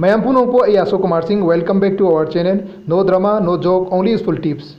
Mayam Punongpo, Iam Ashokumar Singh. Welcome back to our channel. No drama, no joke, only useful tips.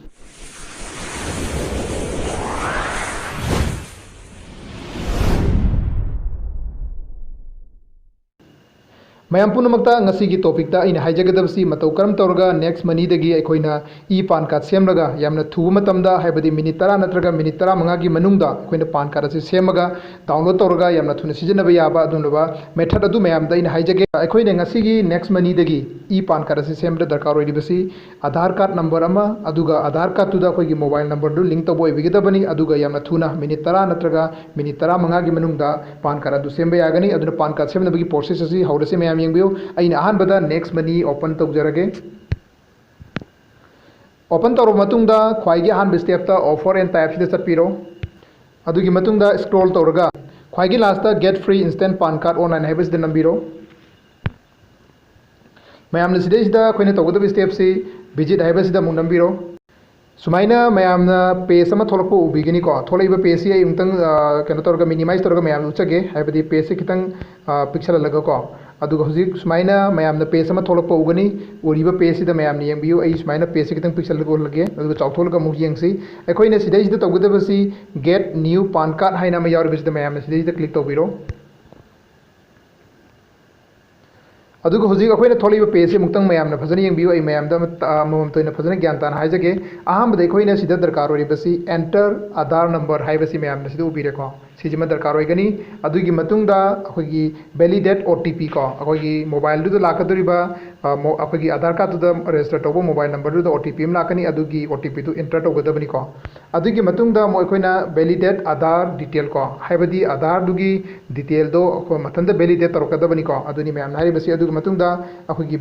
Mayam punamukta ngasigi topic ta ina haijagadabsi matau karam tawraga next money dagi aikoina e pan card semraga yamna thu matamda haibadi minute 10 natraga minute 15 gi manungda aikoina pan card ase semaga download tawraga yamna thuna sijinaba yaba adunaba method adu mayam da ina haijage aikoina ngasigi next money dagi e pan card ase semra darkar oidibasi Aadhaar card number ama aduga Aadhaar card tuda akoigi mobile number du link tawbo ibigidabani aduga yamna thuna minute 10 natraga minute 15 gi manungda pan card adu semba yagani aduna pan card semnabagi process ase haurase mayam aina ahanbada next money open tawjarage open tawro matungda khwaigi ahanba step ta offer and type sida chapiro adugi matungda scroll tawraga khwaigi last ta get free instant pan card online haibas de nambiro mayamna sida sida khoina tawgada step se visit haibas da mun nambiro sumaina mayamna page sama tholakpo ubigini ko tholaiba page se imtang kena tawraga minimize tawraga mayam uchage haibadi page se kitang pixel laga ko aduga huzik sumaina mayamna page sama tholakpo ugani uriba page sida mayamni yengbiu ai sumaina page se kitang pixel laga lage aduga chawtholga mu yengsi akoina sida sida tawgadabasi get new pan card haina ma yawribis da mayamna sida sida click tawbiro aduga huzik akoina tholiba page se muktang mayamna phajana yengbiu ai mayamda mamam toina phajana gyan tan haijage ahambada akoina sida darkar oribasi enter Aadhaar number haibasi mayamna sida ubire ko sijima darkar oigani adugi matungda akoigi validate OTP ko akoigi mobile du lakaduriba akoigi Aadhaar card du register tobo mobile number du OTP am lakani adugi OTP du enter togadabani ko adugi matungda mo akoina validate Aadhaar detail ko haibadi Aadhaar dugi detail do ko matanda validate torokadabani ko aduni mayam haibasi adugi matungda akoigi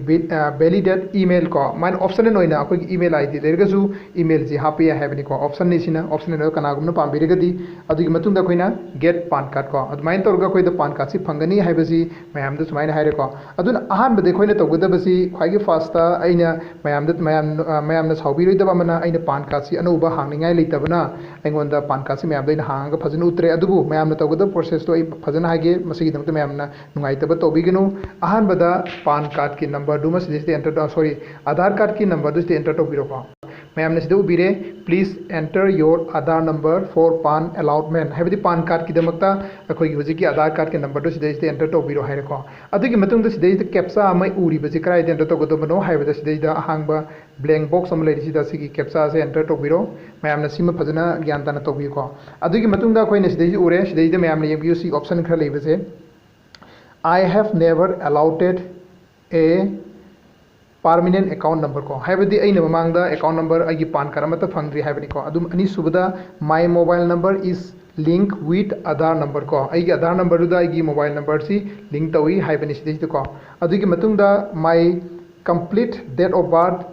validate email ko mine option noina akoigi email ID lergasu email ji hapiya haibani ko option ni sina option no kanagumna pambirigadi adugi matungda koina get pan card ko adumain torga koi da pan card si phangani haibasi mayam da sumaina haire ko aduna ahan bade koina tawgadabasi khwaigi first ta aina mayam na saubiroi da bamana aina pan card si anuba hangningai leitabana aingonda pan card si mayam da ina hanga phajana utre adubu mayam na tawgada process to ai phajana hage masigi damta mayam na nungai taba tobigenu ahan bada pan card ki number du mas this enter sorry Aadhaar card ki number du enter to biro ko mayam na sida ubire please enter your Aadhaar number for pan allotment haibadi pan card ki damakta akoigi hojiki Aadhaar card ke number do sida enter to biro haire ko adugi matung da sida captcha amai uri baji krai enter to godo bano haibada sida ahangba blank box am leiri sida sigi captcha se enter to biro mayam na sima phajana gyan tan to bi ko adugi matung da koina sida ure sida mayam na yem si option khara leibase I have never allotted a permanent account number ko haibadi aina mamangda account number agi pan card amata phangri haibani ko adum ani subada my mobile number is link with Aadhaar number ko aigi Aadhaar number du da aigi mobile number si link tawi haibani sidai ko adugi matungda my complete date of birth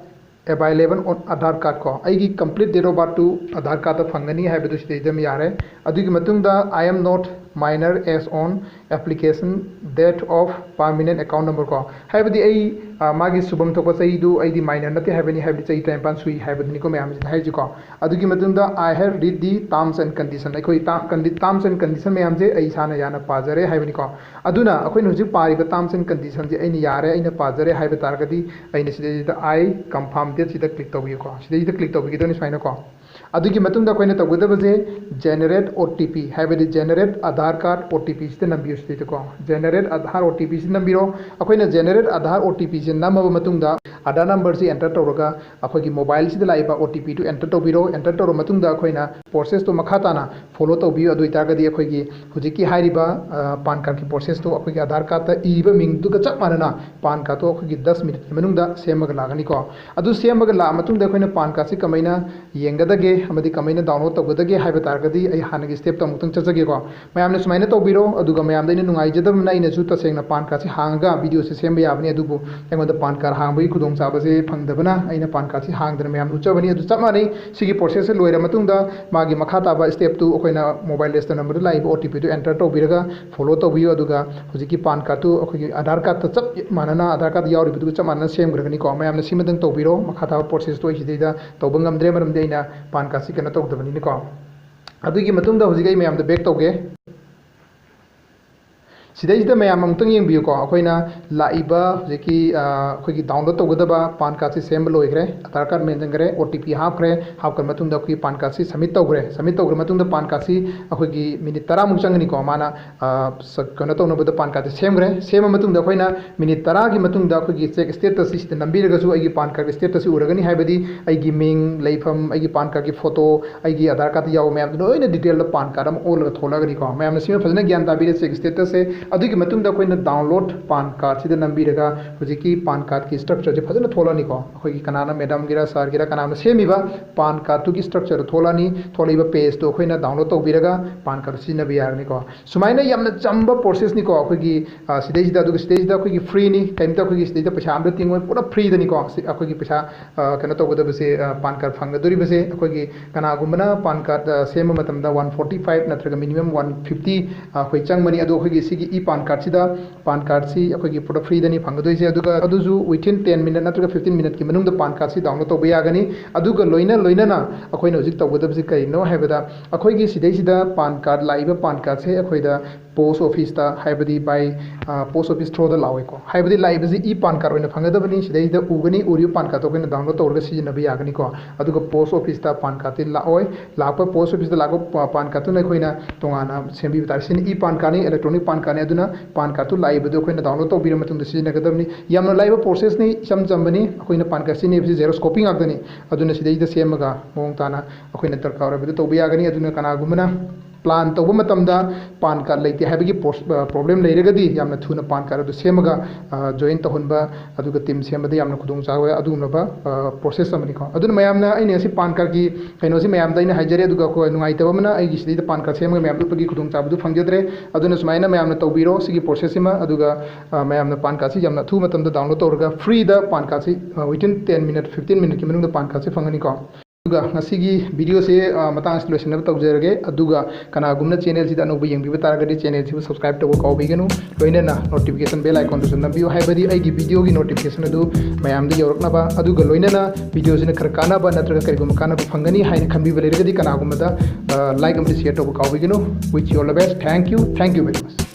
available on Aadhaar card ko aigi complete date of birth to Aadhaar card ta phangani haibadu sidai dam yare adugi matungda I am not minor as on application date of permanent account number ko haibadi ai magi subam thokpa chai du ai di minor nati haibani haibadi chai time pan sui haibadni ko mayam haiji ko adugi matungda I have read the terms and condition ai koi terms and condition mayam je ai sana yana pajare haibani ko aduna akoi nu hujik pari ba terms and condition je ai ni yare ai na pajare haiba targadi ai ni sida I confirm date sida click tobi ko sida click tobi doni saina ko adugi matungda koina tawgadabaje generate OTP haibadi generate Aadhaar card OTP sida nambiyo sida ko generate Aadhaar OTP sida nambiro akoina generate Aadhaar OTP se namaba matungda Aadhaar number si enter tawraga akoigi mobile sida laiba OTP to enter tawbiro enter tawro matungda akoina process to makhatana follow tawbiyo adu itagadi akoigi hujiki hairiba pan card ki process to akoigi Aadhaar card ta iba ming du ka chak manana pan card to akoigi 10 minute manungda semaga lagani ko adu semaga la matungda akoina pan card si kamaina yengadage amadi kamaina download tawgadage haiba targadi ai hanagi step ta mutang chajage ko mayamna sumaina tawbiro aduga mayamda ina nungai jadamna ina su tasengna pan card si hanga video se semba yabani adubu engonda pan card hangbai khudong chabase phangdabana aina pan card si hangdana mayam uchabani adu chamani sigi process se loira matungda magi makha taba step tu akoina mobile register number laiba OTP to enter tawbiraga follow tawbiyo aduga hujiki pan card tu akogi Aadhaar card ta chap manana Aadhaar card yawri bidu chap manana semgragani ko mayamna simadang tawbiro makha taba process to isidida tawbangamdre maramde ina pan card si kana tawdabani ni ko adugi matungda hujigai mayam da back tawge सिदैसिदा मैम अमुक्तंग येंबियुको अखोइना लाइबा हुजिकी अखोइगी download तौगदबा PAN card से सेम लोइग्रे आधार कार्ड मेंजनग्रे ओटीपी हापग्रे हापकर मतुंगदा अखोइ पान कार्ड से सबमिट तौग्रे मतुंगदा पान कार्ड से अखोइगी मिनिट 10 मुक चंगनिको माना कनो तौनबदा पान कार्ड सेमग्रे सेम मतुंगदा अखोइना मिनिट 10 की मतुंगदा अखोइगी चेक स्टेटस सिस्टम नंबीरगसु अइगी पान कार्ड स्टेटस उरगनी हाइबदी अइगी मिंग लेफम अइगी पान कार्ड की फोटो अइगी आधार कार्ड याव मैम लोइना डिटेल पान कार्ड अम ओलगा थोलगनिको मैम सिम फजना ज्ञान ताबीरे चेक स्टेटस से अदुगी मतुंगदा अखोइना डाउनलोड पान कार्ड सिदा नंबीरगा हुजिकी पान कार्ड की स्ट्रक्चर से फजना थोलानिको अखोइगी कनाना मैडम गिरा सर गिरा कनाना सेमीबा पान कार्ड तुगी स्ट्रक्चर थोलानी थोलाइबा पेज तो अखोइना डाउनलोड तौबीरगा पान कार्ड सिनबी यागनिको सुमाइना यामना चंबा प्रोसेस निको अखोइगी सिदैसिदा अदुगी सिदैसिदा अखोइगी फ्री नि टाइमता अखोइगी सिदैसिदा पैसा आमदा तिंगोय पूरा फ्री दनिको अखोइगी पैसा कनो तौगदबसे PAN card फंगदोरिबसे अखोइगी कनागुमना PAN card same मतमदा 145 नत्रगा minimum 150 अखोइ चंगमनी अदु अखोइगी सिगी ई पान कार्ड सिदा पान कार्ड सी अखोइगी पूरा फ्री दनी फंगदोइसे अदुगा अदुजु विथिन 10 मिनट नत्रगा 15 मिनट की मनुंगदा पान कार्ड सी डाउनलोड तौबा यागनी अदुगा लोइना अखोइना हुजिक तौगदबसे कइनो हाइबदा अखोइगी सिदैसिदा पान कार्ड लाइबा पान कार्ड से अखोइदा पोस्ट ऑफिस ता हाइबदी by post office through the लावेको हाइबदी लाइबजी e PAN card ओइना फंगदबनी सिदैसिदा उगनी उरियो PAN card तो अखोइना डाउनलोड तौरगा सिजिनबा यागनीको अदुगा पोस्ट ऑफिस ता पान कार्ड ती लाओय लापा पोस्ट ऑफिस ता लागो पान कार्ड तुना अखोइना तोंगाना सेंबी तारसिन ई पान कार्ड नि इलेक्ट्रॉनिक पान कार्ड नि अदुना पान कार्ड तु लाइबदो अखोइना डाउनलोड तौबीर मतुंदा सिजिनगदबनी यामना लाइबा प्रोसेस नि इचम चंबनी अखोइना पान कार्ड सिने बिसि जेरोक्स कॉपी गागदनी अदुना सिदैसिदा सेमगा मोंग ताना अखोइना दरकार ओरबदो तौबा यागनी अदुना कनागुमना प्लान तब पान कार्ड लेते है प्रॉब्लम लेरगदी यामना थुना पान कार्ड अदु सेमगा जॉइन तहनबा अदुगा टीम सेमबदे यामना खुदुंग चावे अदुगुनबा प्रोसेस अमनिको अदुना मयामना अइने असि पान कार्ड की कइनोसि मयामदा अइना हाइजरे अदुगा को नुंगाइतबमना अइगी सिदि पान कार्ड सेमगा मयाम दुपगी खुदुंग चाबदु फंगजद्रे अदुना सुमाइना मयामना तौबीरो सिगी प्रोसेस सिमा अदुगा मयामना पान कार्ड सि यामना थु मतमदा डाउनलोड तौरगा फ्री दा पान कार्ड सि विथिन 10 मिनट 15 मिनट की मनुंगदा पान कार्ड सि फंगनिको वीडियो से मतंग लोसन तौजरगे कनागुमना चैनल से अनौब यंग तारगदी चैनल से सब्सक्राइब तब कौबीगनु लोइनना नोटिफिकेशन बेल आइकन तो नंबियो हाइबदी अइगी वीडियो की नोटिफिकेशन अदु मयामदा यौरकनबा अदुगा लोइनना वीडियो से खर कानाबा नत्रगा करिगुम कानाबा फंगनी हाइन खंबीबा लेरगदी कनागुमदा लाइक अमदि शेयर तब कौबीगनु wish you all the best thank you very much.